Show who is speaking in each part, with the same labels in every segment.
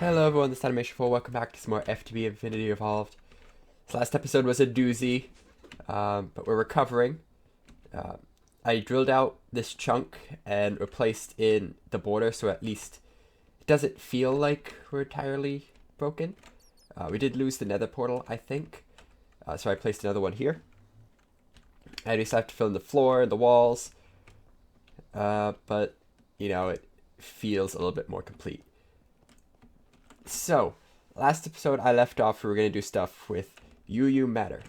Speaker 1: Hello everyone, this is Animation 4. Welcome back to some more FTB Infinity Evolved. This last episode was a doozy, but we're recovering. I drilled out this chunk and replaced in the border, so at least it doesn't feel like we're entirely broken. We did lose the nether portal, I think, so I placed another one here. And we still have to fill in the floor and the walls, but, you know, it feels a little bit more complete. So, last episode I left off, we were going to do stuff with UU Matter.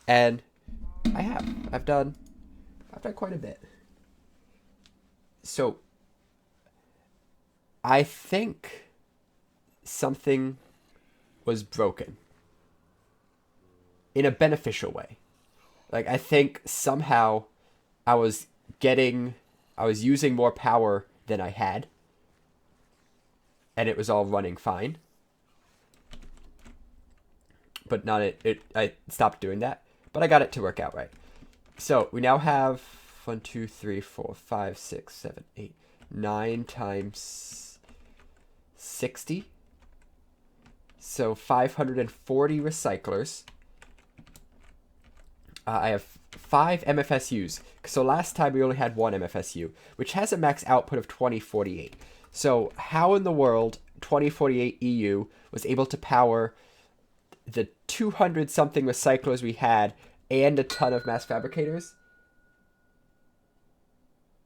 Speaker 1: And I've done quite a bit. So, I think something was broken. In a beneficial way. Like, I think somehow I was using more power than I had. And it was all running fine. But I stopped doing that. But I got it to work out right. So we now have 1, 2, 3, 4, 5, 6, 7, 8, 9 times 60. So 540 recyclers. I have 5 MFSUs. So last time we only had 1 MFSU, which has a max output of 2048. So how in the world 2048 EU was able to power the 200 something recyclers we had and a ton of mass fabricators?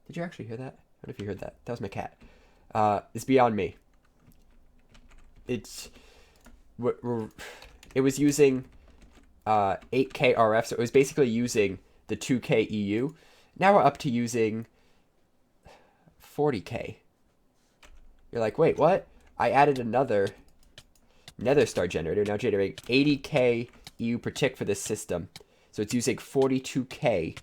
Speaker 1: Did you actually hear that? I don't know if you heard that. That was my cat. It's beyond me. It was using 8K RF, so it was basically using the 2K EU. Now we're up to using 40K. You're like, wait, what? I added another nether star generator, now generating 80K EU per tick for this system. So it's using 42K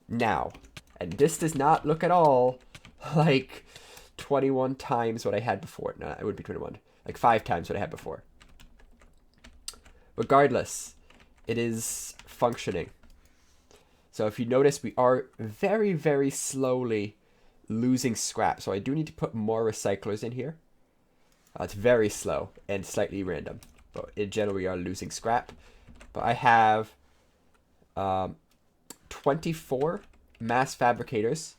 Speaker 1: now. And this does not look at all like 21 times what I had before. No, it would be 21. Like 5 times what I had before. Regardless, it is functioning. So if you notice, we are very, very slowly losing scrap. So I do need to put more recyclers in here. It's very slow and slightly random. But in general, we are losing scrap. But I have 24 mass fabricators.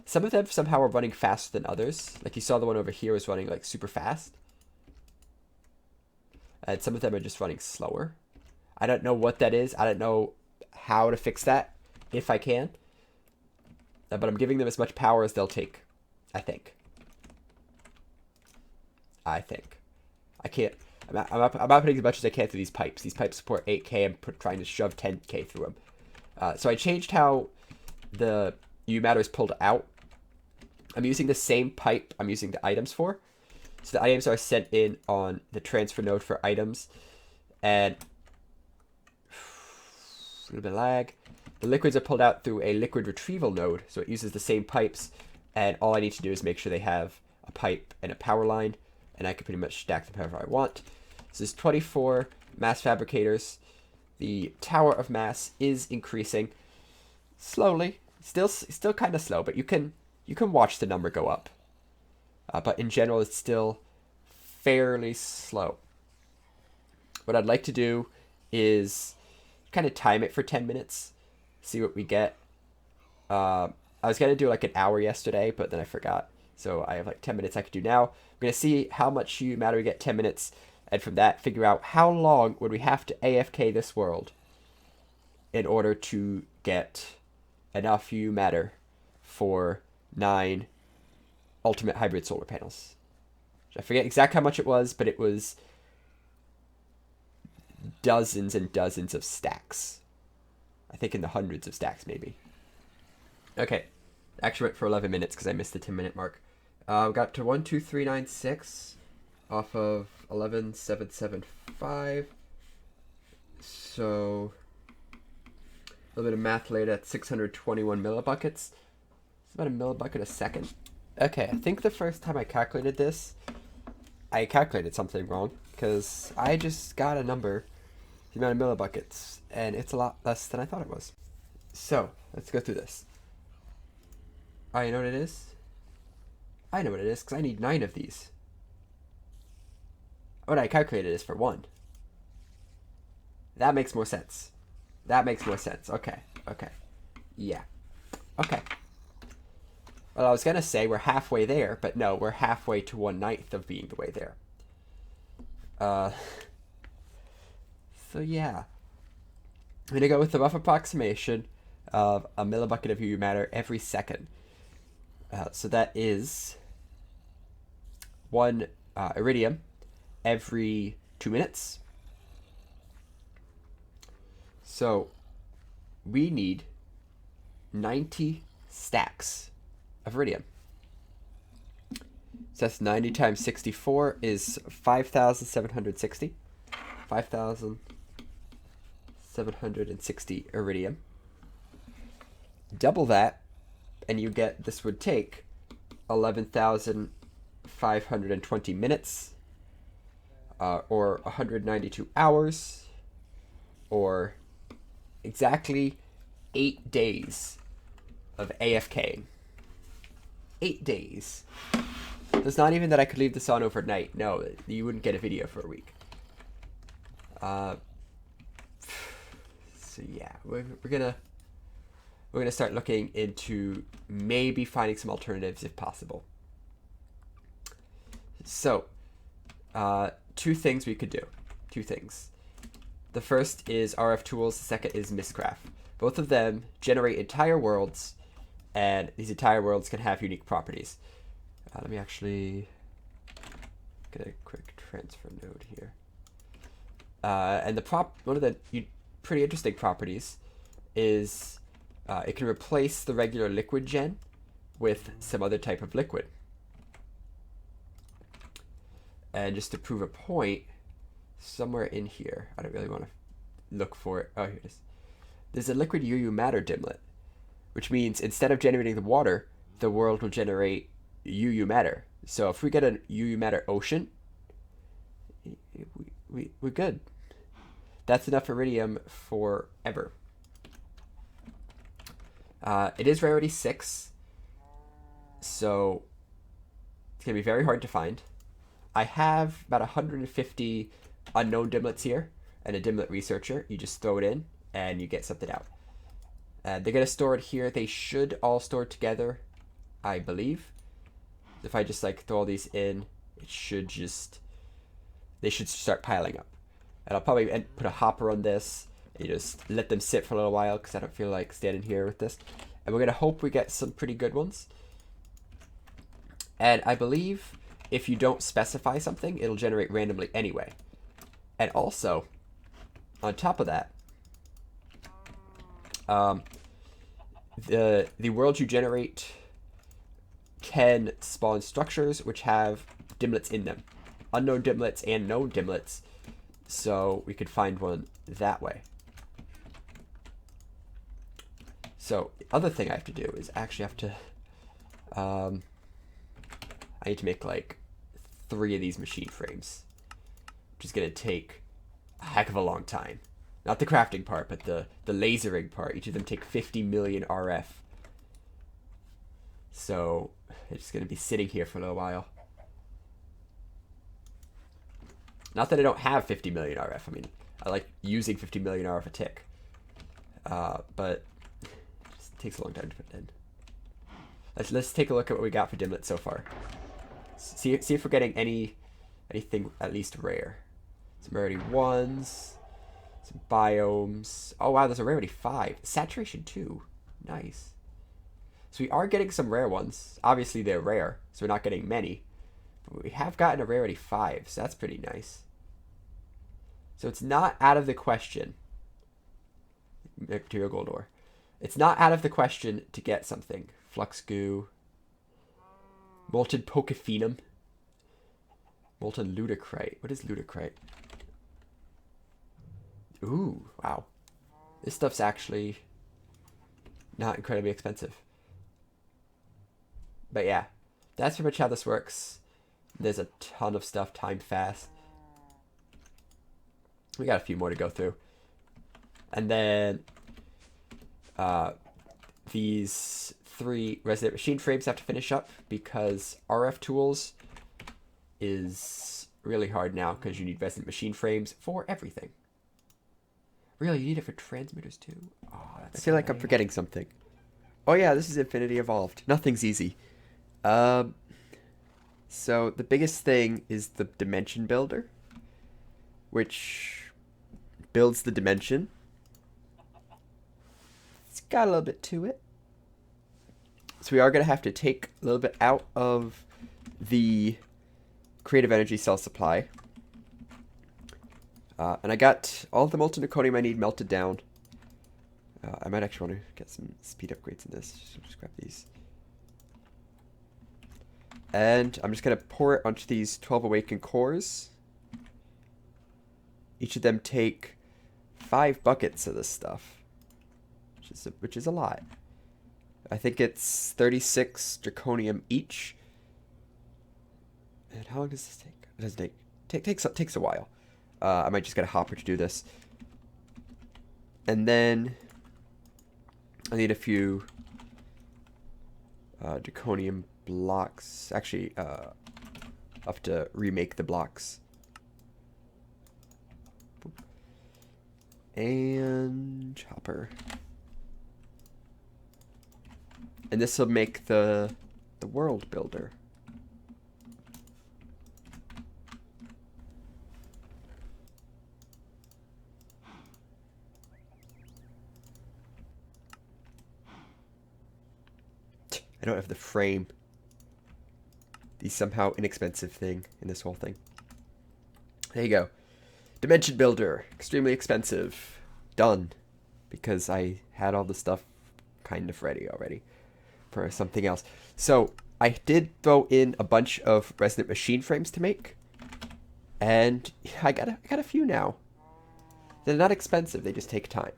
Speaker 1: Some of them somehow are running faster than others. Like you saw the one over here is running like super fast. And some of them are just running slower. I don't know what that is. I don't know how to fix that, if I can. But I'm giving them as much power as they'll take, I think. I can't. I'm outputting as much as I can through these pipes. These pipes support 8K. I'm trying to shove 10K through them. So I changed how the U matter is pulled out. I'm using the same pipe I'm using the items for. So the items are sent in on the transfer node for items. And a little bit of lag. The liquids are pulled out through a liquid retrieval node. So it uses the same pipes. And all I need to do is make sure they have a pipe and a power line. And I can pretty much stack them however I want. So there's 24 mass fabricators. The tower of mass is increasing slowly. Still kind of slow, but you can watch the number go up. But in general, it's still fairly slow. What I'd like to do is kind of time it for 10 minutes, see what we get. I was going to do like an hour yesterday, but then I forgot. So I have like 10 minutes I could do now. I'm going to see how much U matter we get 10 minutes, and from that figure out how long would we have to AFK this world in order to get enough U matter for 9 ultimate hybrid solar panels. I forget exactly how much it was, but it was dozens and dozens of stacks. I think in the hundreds of stacks, maybe. Okay. Actually went for 11 minutes because I missed the 10-minute mark. We got to 12396 off of 11775. So a little bit of math later, that's 621 millibuckets. It's about a millibucket a second. Okay, I think the first time I calculated this, I calculated something wrong because I just got a number, the amount of millibuckets, and it's a lot less than I thought it was. So let's go through this. Oh, you know what it is? I know what it is, because I need 9 of these. what I calculated is for 1. That makes more sense. That makes more sense. Okay. Okay. Yeah. Okay. Well, I was going to say we're halfway there, but no, we're halfway to 1/9 of being the way there. So yeah. I'm going to go with the rough approximation of a millibucket of UU matter every second. So that is 1 iridium every 2 minutes. So we need 90 stacks of iridium. So that's 90 times 64 is 5,760. 5,760 iridium. Double that, and you get, this would take 11,520 minutes, or 192 hours, or exactly 8 days of AFK. 8 days. It's not even that I could leave this on overnight. No, you wouldn't get a video for a week. So yeah, we're gonna start looking into maybe finding some alternatives if possible. So, 2 things we could do. 2 things. The first is RFTools, the second is Mistcraft. Both of them generate entire worlds, and these entire worlds can have unique properties. Let me actually get a quick transfer node here. And one of the pretty interesting properties is it can replace the regular liquid gen with some other type of liquid. And just to prove a point, somewhere in here, I don't really want to look for it. Oh, here it is. There's a liquid UU matter dimlet, which means instead of generating the water, the world will generate UU matter. So if we get a UU matter ocean, we're good. That's enough iridium forever. It is rarity 6, so it's going to be very hard to find. I have about 150 unknown dimlets here and a dimlet researcher. You just throw it in and you get something out. They're going to store it here. They should all store together, I believe. If I just like throw all these in, it should just, they should start piling up. And I'll probably put a hopper on this and you just let them sit for a little while because I don't feel like standing here with this. And we're going to hope we get some pretty good ones. And I believe if you don't specify something, it'll generate randomly anyway. And also, on top of that, the world you generate can spawn structures which have dimlets in them. Unknown dimlets and known dimlets. So we could find one that way. So the other thing I have to do is actually have to, I need to make like 3 of these machine frames, which is going to take a heck of a long time. Not the crafting part, but the lasering part. Each of them take 50 million RF. So it's going to be sitting here for a little while. Not that I don't have 50 million RF. I mean, I like using 50 million RF a tick. But it just takes a long time to put it in. Let's take a look at what we got for dimlet so far. See if we're getting anything at least rare. Some rarity 1s, some biomes. Oh wow, there's a rarity 5. Saturation 2. Nice. So we are getting some rare ones. Obviously they're rare, so we're not getting many. But we have gotten a rarity 5, so that's pretty nice. So it's not out of the question. Material gold ore. It's not out of the question to get something. Flux goo. Molten Pokephenum. Molten Ludicrite. What is Ludicrite? Ooh, wow. This stuff's actually not incredibly expensive. But yeah, that's pretty much how this works. There's a ton of stuff timed fast. We got a few more to go through. And then these 3 resident machine frames have to finish up because RFTools is really hard now because you need resonant machine frames for everything. Really, you need it for transmitters too? Oh, that's I feel like I'm forgetting something. Oh yeah, this is Infinity Evolved. Nothing's easy. So the biggest thing is the dimension builder, which builds the dimension. It's got a little bit to it. So we are going to have to take a little bit out of the creative energy cell supply. And I got all the molten zirconium I need melted down. I might actually want to get some speed upgrades in this. Just grab these. And I'm just going to pour it onto these 12 awakened cores. Each of them take 5 buckets of this stuff, which is a lot. I think it's 36 zirconium each. And how long does this take? It doesn't take. Takes a while. I might just get a hopper to do this. And then I need a few zirconium blocks. Actually, I'll have to remake the blocks. And hopper. And this will make the world builder. I don't have the frame. The somehow inexpensive thing in this whole thing. There you go. Dimension builder. Extremely expensive. Done. Because I had all the stuff kind of ready already for something else. So I did throw in a bunch of resonant machine frames to make. And I got a few now. They're not expensive. They just take time.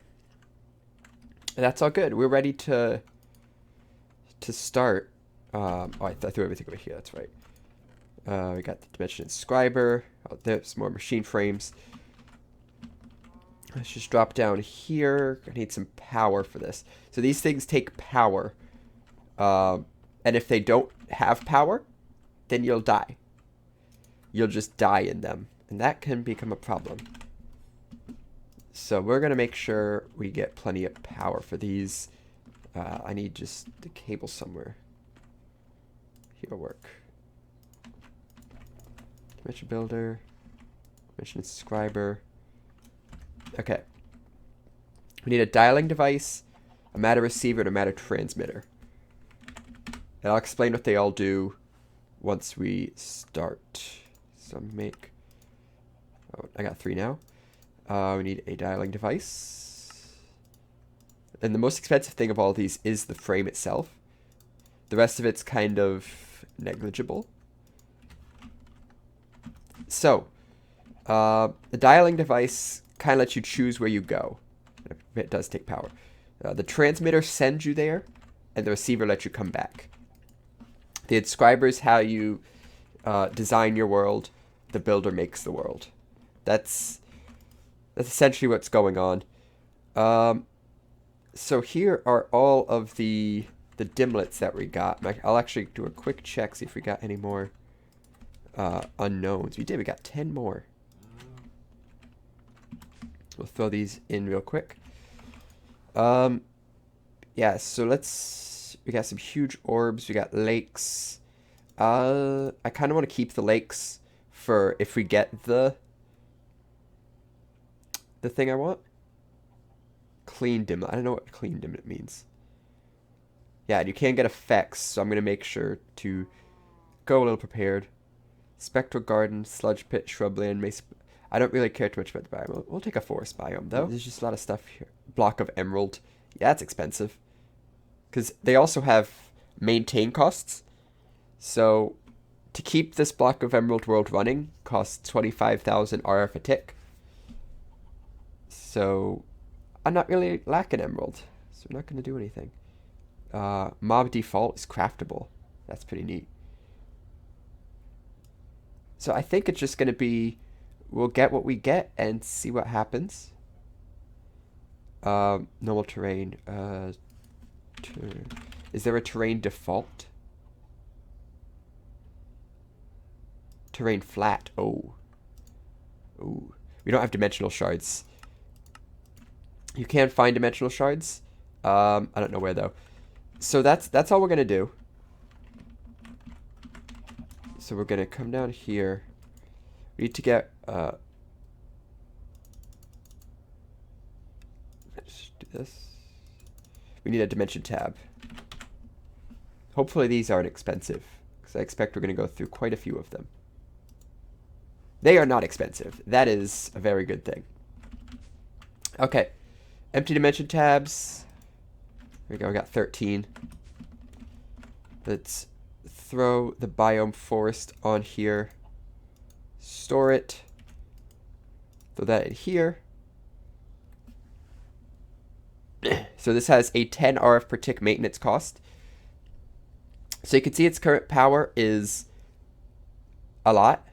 Speaker 1: And that's all good. We're ready to start. Oh, I threw everything over here. That's right. We got the dimension inscriber. Oh, there's more machine frames. Let's just drop down here. I need some power for this. So these things take power. And if they don't have power, then you'll die. You'll just die in them. And that can become a problem. So we're going to make sure we get plenty of power for these. I need just the cable somewhere. Here'll work. Dimension builder. Dimension inscriber. Okay. We need a dialing device, a matter receiver, and a matter transmitter. And I'll explain what they all do once we start. So make... Oh, I got 3 now. We need a dialing device. And the most expensive thing of all these is the frame itself. The rest of it's kind of negligible. So, the dialing device kind of lets you choose where you go. It does take power. The transmitter sends you there, and the receiver lets you come back. The inscriber is how you design your world. The builder makes the world. That's essentially what's going on. So here are all of the dimlets that we got. I'll actually do a quick check, see if we got any more unknowns. We did. We got 10 more. We'll throw these in real quick. Yeah, so we got some huge orbs. We got lakes. I kind of want to keep the lakes for if we get the thing I want. Clean dimlet. I don't know what clean dimlet means. Yeah, and you can get effects, so I'm going to make sure to go a little prepared. Spectral garden, sludge pit, shrubland, mace. I don't really care too much about the biome. We'll take a forest biome, though. There's just a lot of stuff here. Block of emerald. Yeah, it's expensive. Because they also have maintain costs. So, to keep this block of emerald world running costs 25,000 RF a tick. So, I'm not really lacking emerald. So, we're not going to do anything. Mob default is craftable. That's pretty neat. So, I think it's just going to be... We'll get what we get and see what happens. Normal terrain. Is there a terrain default? Terrain flat. Oh. Ooh. We don't have dimensional shards. You can find dimensional shards. I don't know where though. So that's all we're gonna do. So we're gonna come down here. We need to get let's do this. We need a dimension tab. Hopefully these aren't expensive, because I expect we're gonna go through quite a few of them. They are not expensive. That is a very good thing. Okay. Empty dimension tabs. There we go, we got 13. Let's throw the biome forest on here. Store it. Throw that in here. So this has a 10 RF per tick maintenance cost. So you can see its current power is a lot.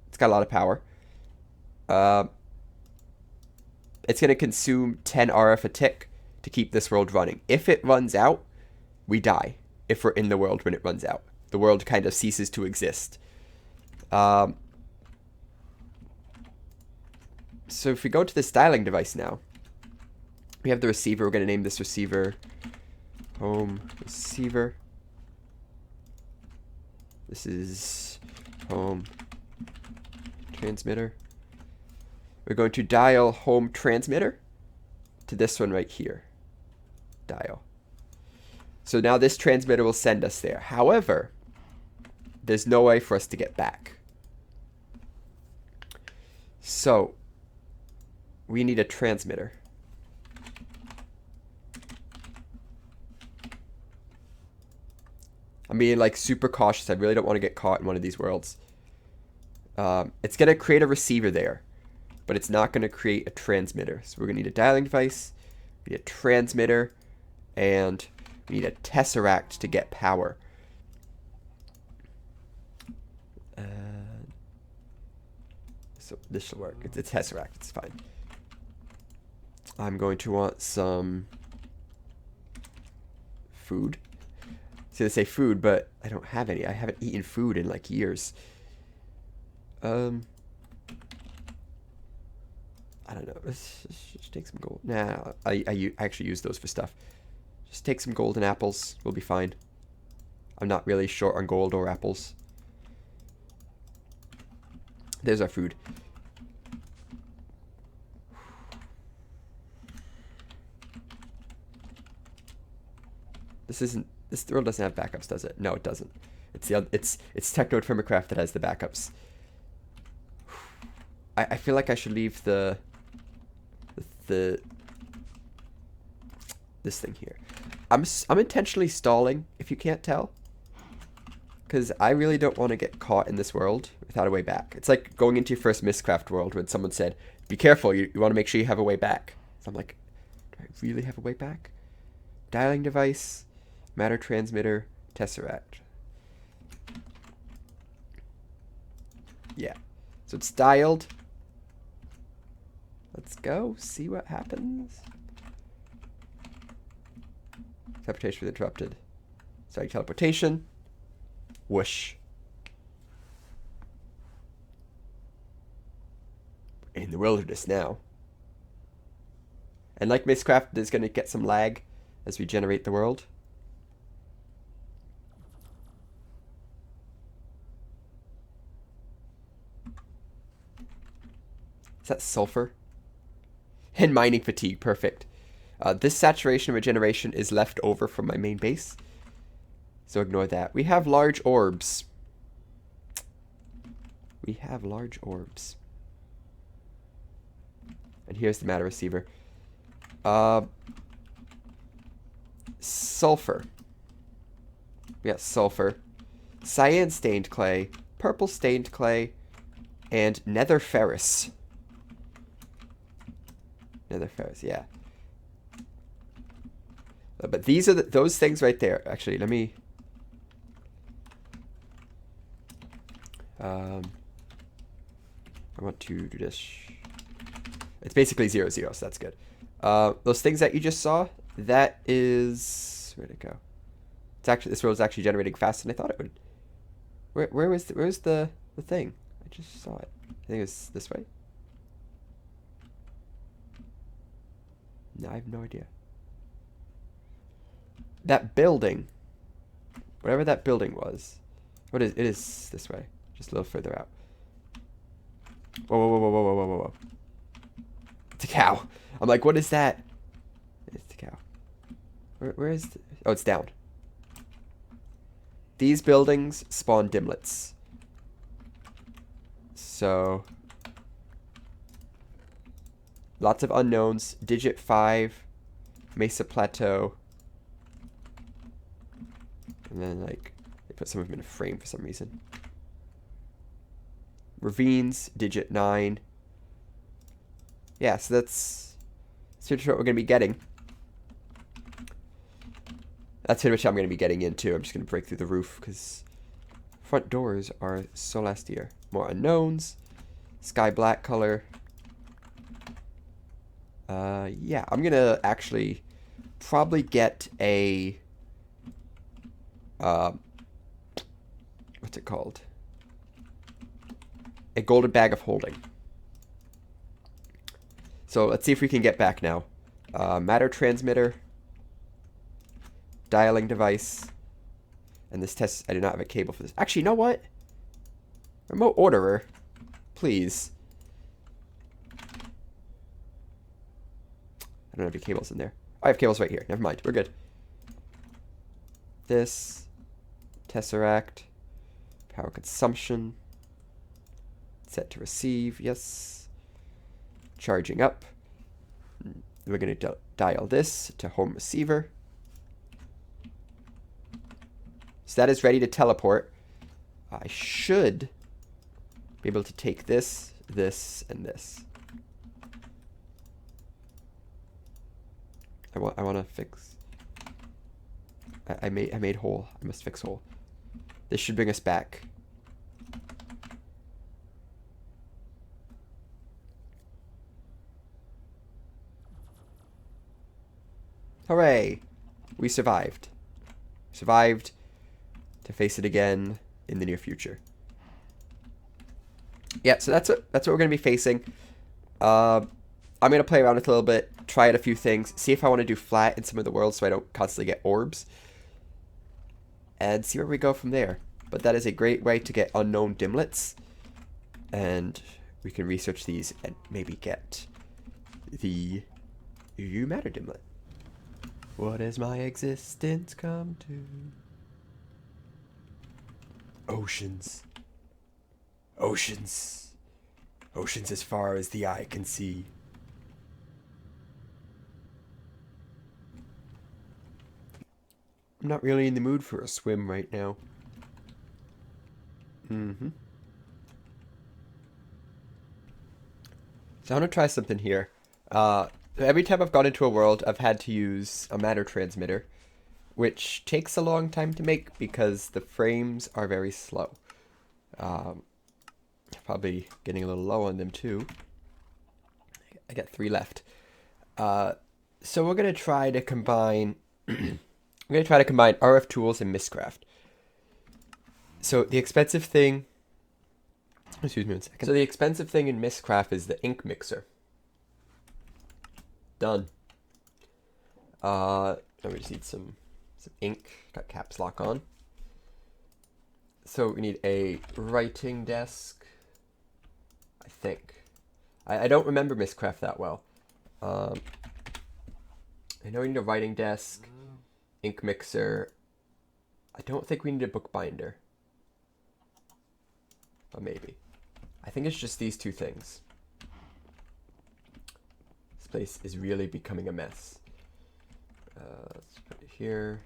Speaker 1: It's got a lot of power. It's going to consume 10 RF a tick to keep this world running. If it runs out, we die. If we're in the world when it runs out. The world kind of ceases to exist. So if we go to this dialing device now, we have the receiver. We're going to name this receiver home receiver. This is home transmitter. We're going to dial home transmitter to this one right here. Dial. So now this transmitter will send us there. However, there's no way for us to get back. So we need a transmitter. I'm being like super cautious. I really don't want to get caught in one of these worlds. It's going to create a receiver there, but it's not going to create a transmitter. So we're going to need a dialing device, we need a transmitter, and we need a tesseract to get power. So this should work. It's a tesseract. It's fine. I'm going to want some food. So they say food, but I don't have any. I haven't eaten food in like years. I don't know. Let's just take some gold. Nah, I actually use those for stuff. Just take some golden apples. We'll be fine. I'm not really short on gold or apples. There's our food. This world doesn't have backups, does it? No, it doesn't. It's Technode Firmacraft that has the backups. I feel like I should leave this thing here. I'm intentionally stalling, if you can't tell, because I really don't want to get caught in this world without a way back. It's like going into your first Mistcraft world when someone said, "Be careful, you want to make sure you have a way back." So I'm like, do I really have a way back? Dialing device, matter transmitter, tesseract. Yeah, so it's dialed. Let's go see what happens. Teleportation interrupted. Sorry, teleportation. Whoosh. In the wilderness now. And like Mistcraft, there's going to get some lag as we generate the world. Is that sulfur? And mining fatigue, perfect. This saturation regeneration is left over from my main base, so ignore that. We have large orbs. We have large orbs. And here's the matter receiver. Sulfur. We got sulfur. Cyan stained clay, purple stained clay, and nether ferrous. Nether ferrous, yeah. But these are those things right there. Actually, let me... I want to do this. It's basically 0, 0, so that's good. Those things that you just saw, that is... Where'd it go? It's actually, this world is actually generating faster than I thought it would. Where's the thing? I just saw it. I think it's this way. No, I have no idea. That building, whatever that building was, it is this way, just a little further out. Whoa, whoa, whoa, whoa, whoa, whoa, whoa, whoa. It's a cow. I'm like, what is that? It's the cow. Where is the... Oh, it's down. These buildings spawn dimlets. So... lots of unknowns. Digit 5. Mesa Plateau. And then, like, they put some of them in a frame for some reason. Ravines, digit 9. Yeah, so that's pretty much what we're going to be getting. That's pretty much what I'm going to be getting into. I'm just going to break through the roof because front doors are so last year. More unknowns. Sky black color. Yeah, I'm going to actually probably get a... what's it called? A golden bag of holding. So let's see if we can get back now. Matter transmitter. Dialing device. And this test, I do not have a cable for this. Actually, you know what? Remote orderer. Please. I don't have any cables in there. I have cables right here. Never mind. We're good. This. Tesseract. Power consumption. Set to receive. Yes. Charging up. We're going to dial this to home receiver. So that is ready to teleport. I should be able to take this, this, and this. I want to fix. I made hole. I must fix hole. This should bring us back. Hooray! We survived. Survived to face it again in the near future. Yeah, so that's what we're gonna be facing. I'm gonna play around with it a little bit, try out a few things, see if I want to do flat in some of the worlds so I don't constantly get orbs, and see where we go from there. But that is a great way to get unknown dimlets, and we can research these and maybe get the matter dimlet. What has my existence come to? Oceans. Oceans. Oceans as far as the eye can see. I'm not really in the mood for a swim right now. So I'm gonna try something here. Every time I've gone into a world, I've had to use a matter transmitter, which takes a long time to make because the frames are very slow. Probably getting a little low on them too. I got 3 left. So we're gonna try to combine. I'm gonna try to combine RFTools and Mistcraft. So the expensive thing. Excuse me 1 second. So the expensive thing in Mistcraft is the ink mixer. Done. Now we just need some ink. Got caps lock on. So we need a writing desk. I think. I don't remember Mistcraft that well. I know we need a writing desk, ink mixer. I don't think we need a bookbinder. Or maybe. I think it's just these 2 things. This place is really becoming a mess. Let's put it here.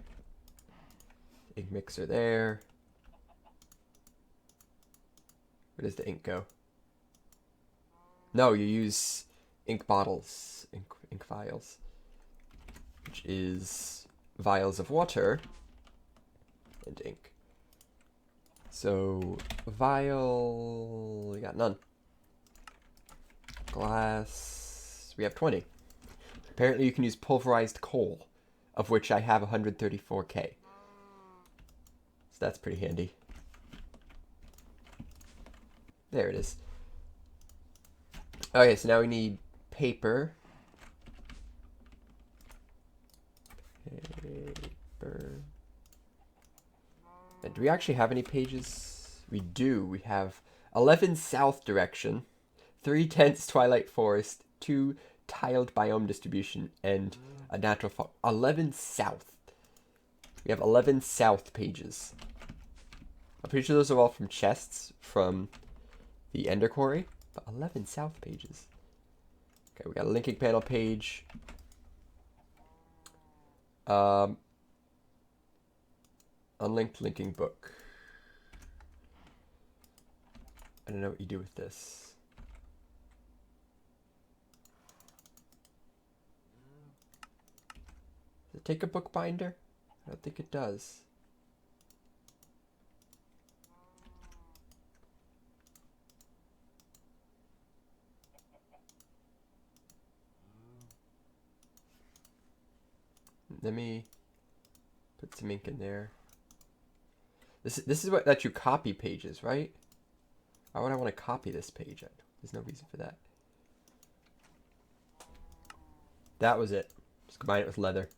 Speaker 1: Ink mixer there. Where does the ink go? No, you use ink bottles, ink vials, which is vials of water and ink. So, vial, we got none. Glass, we have 20. Apparently you can use pulverized coal, of which I have 134k. So that's pretty handy. There it is. Okay, so now we need paper. Paper. And do we actually have any pages? We do. We have 11 south direction, 3 tenths twilight forest, 2 tiled biome distribution, and a natural 11 south. We have 11 south pages. I'm pretty sure those are all from chests from the Ender Quarry, but 11 south pages. Okay, we got a linking panel page. Unlinked linking book. I don't know what you do with this. Does it take a bookbinder? I don't think it does. Let me put some ink in there. This is what lets you copy pages, right? Why would I want to copy this page? There's no reason for that. That was it. Just combine it with leather.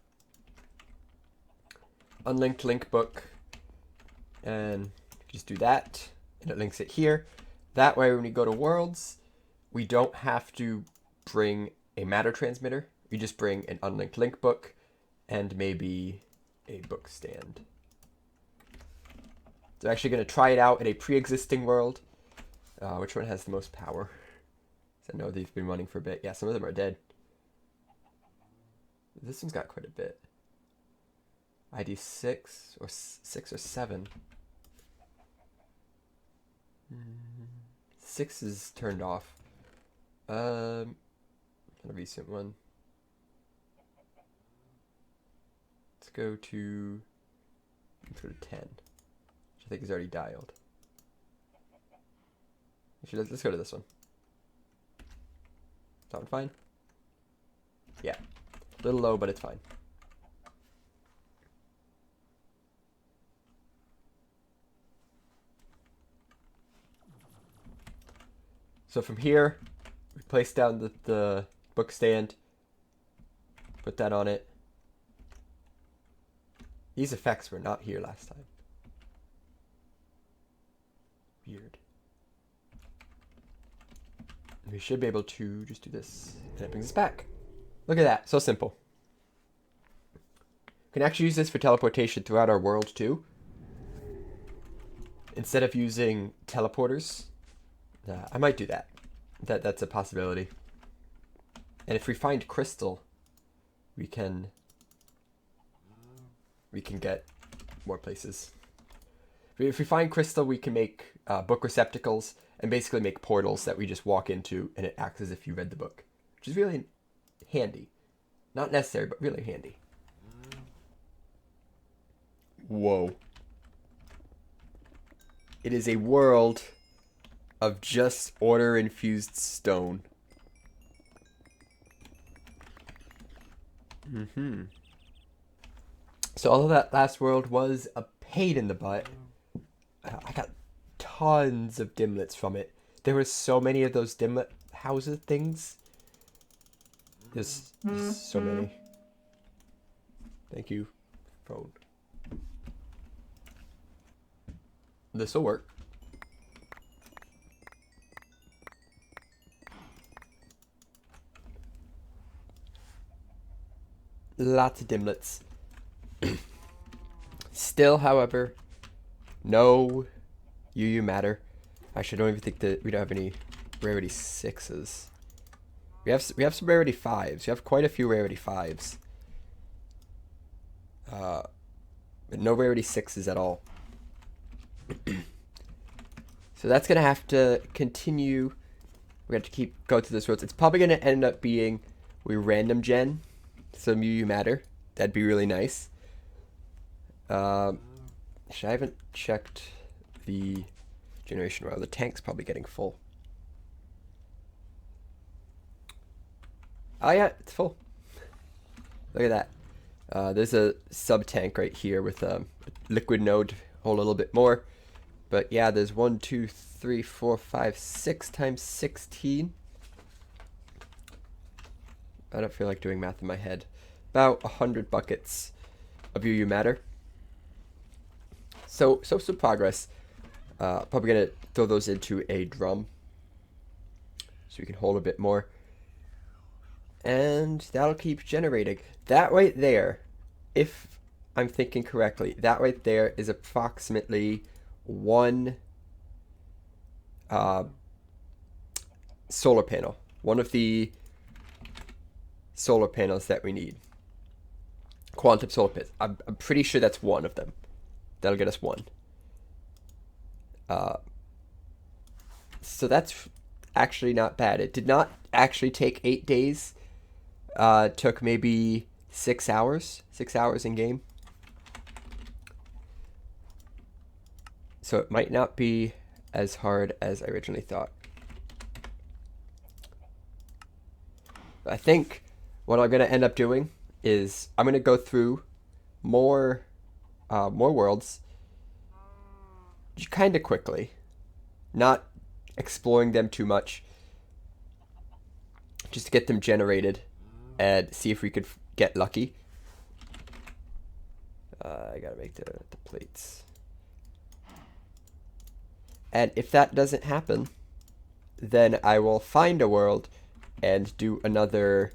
Speaker 1: Unlinked link book. And just do that. And it links it here. That way when we go to worlds, we don't have to bring a matter transmitter. We just bring an unlinked link book and maybe a book stand. So I'm actually going to try it out in a pre-existing world. Which one has the most power? I know they've been running for a bit. Yeah, some of them are dead. This one's got quite a bit. ID 6 or 6 or 7. 6 is turned off. A recent one. Let's go to 10, which I think is already dialed. Actually, let's go to this one. Is that one fine? Yeah. A little low, but it's fine. So from here, we place down the book stand. Put that on it. These effects were not here last time. Weird. We should be able to just do this, and it brings us back. Look at that, so simple. We can actually use this for teleportation throughout our world too. Instead of using teleporters, I might do that. That's a possibility. And if we find crystal, we can get more places. If we find crystal, we can make book receptacles and basically make portals that we just walk into, and it acts as if you read the book, which is really handy. Not necessary, but really handy. Whoa. It is a world of just order-infused stone. So although that last world was a pain in the butt, I got tons of dimlets from it. There were so many of those dimlet houses things. There's so many. Thank you, phone. This'll work. Lots of dimlets. Still, however, no UU matter. Actually, I don't even think that we don't have any rarity 6s. We have some rarity 5s. We have quite a few rarity 5s. But no rarity 6s at all. So that's gonna have to continue. We have to keep going through this roads. It's probably gonna end up being we random gen some UU matter. That'd be really nice. Actually, I haven't checked the generation rail. The tank's probably getting full. Oh yeah, it's full. Look at that. There's a sub tank right here with a liquid node, hold a little bit more. But yeah, there's 1, 2, 3, 4, 5, 6 times 16. I don't feel like doing math in my head. About 100 buckets of UU matter. So some progress. Probably gonna throw those into a drum so we can hold a bit more. And that'll keep generating. That right there, if I'm thinking correctly, that right there is approximately one solar panel. One of the solar panels that we need. Quantum solar panels. I'm pretty sure that's one of them. That'll get us one. So that's actually not bad. It did not actually take 8 days. Took maybe 6 hours. 6 hours in game. So it might not be as hard as I originally thought. I think what I'm going to end up doing is I'm going to go through more worlds kind of quickly, not exploring them too much, just to get them generated and see if we could get lucky. I gotta make the plates. And if that doesn't happen, then I will find a world and do another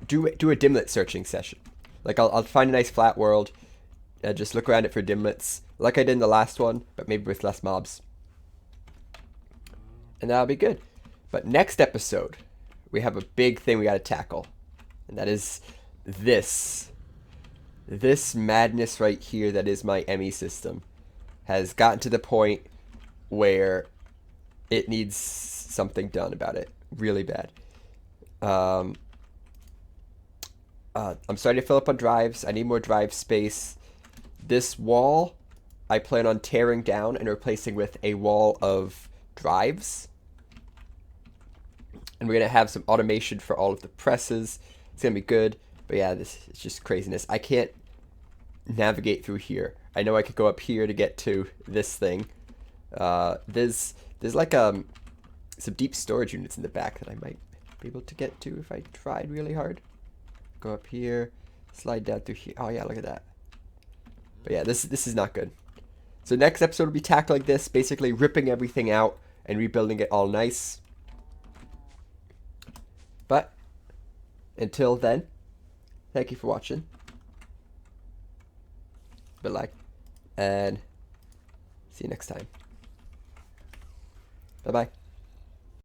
Speaker 1: do a dimlet searching session. Like I'll find a nice flat world, just look around it for dimlets, like I did in the last one, but maybe with less mobs. And that'll be good. But next episode, we have a big thing we gotta tackle. And that is this. This madness right here that is my ME system has gotten to the point where it needs something done about it really bad. I'm starting to fill up on drives. I need more drive space. This wall I plan on tearing down and replacing with a wall of drives. And we're going to have some automation for all of the presses. It's going to be good. But yeah, this is just craziness. I can't navigate through here. I know I could go up here to get to this thing. There's like some deep storage units in the back that I might be able to get to if I tried really hard. Go up here, slide down through here. Oh yeah, look at that. But yeah, this is not good. So next episode will be tackling this, basically ripping everything out and rebuilding it all nice. But until then, thank you for watching. Good luck, and see you next time. Bye-bye.